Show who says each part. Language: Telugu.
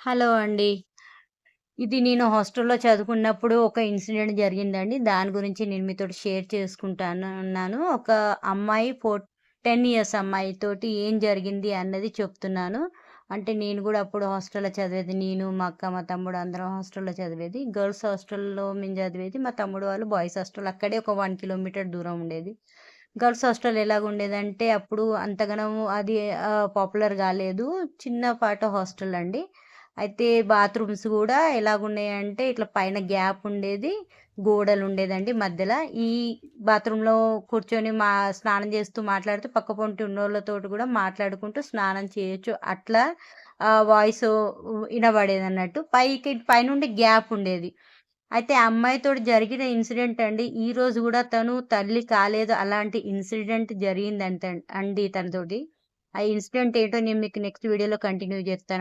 Speaker 1: హలో అండి. ఇది నేను హాస్టల్‌లో చదువుకున్నప్పుడు ఒక ఇన్సిడెంట్ జరిగిందండి. దాని గురించి నేను మీతోటి షేర్ చేసుకుంటానన్నాను. ఒక అమ్మాయి 10 ఇయర్స్ అమ్మాయితోటి ఏం జరిగింది అన్నది చెప్తున్నాను. అంటే నేను గూడా అప్పుడు హాస్టల్‌లో చదివేది. నేను, మా అక్క, మా తమ్ముడు అందరం హాస్టల్‌లో చదివేది. గర్ల్స్ హాస్టల్‌లో మేము చదివేది. మా తమ్ముడు వాళ్ళు బాయ్స్ హాస్టల్. అక్కడే ఒక 1 కిలోమీటర్ దూరం ఉండేది. గర్ల్స్ హాస్టల్ ఎలాగుండేదంటే అప్పుడు అంతగనం అది పాపులర్ గాలేదు. చిన్నపాటి హాస్టల్ అండి. అయితే బాత్రూమ్స్ గూడా ఎలాగున్నాయంటే, ఇట్లా పైన గ్యాప్ ఉండేది. గోడలుండేదండి మధ్యల. ఈ బాత్రూమ్‌లో కూర్చొని స్నానం చేస్తూ మాట్లాడుతూ పక్కపొంటి ఉన్నోళ్ళతోటి గూడా మాట్లాడుకుంటూ స్నానం చేయొచ్చు. అట్లా వాయిసు ఇనబడేదన్నట్టు. పైనుండి గ్యాప్ ఉండేది. అయితే ఆ అమ్మాయితోటి జరిగిన ఇన్సిడెంట్ అండి. ఈరోజు గూడా తను తల్లి కాలేదు. అలాంటి ఇన్సిడెంట్ జరిగిందంట అండి తనతోటి. ఆ ఇన్సిడెంట్ ఏంటో నేను మీకు నెక్స్ట్ వీడియోలో కంటిన్యూ జేస్తాను.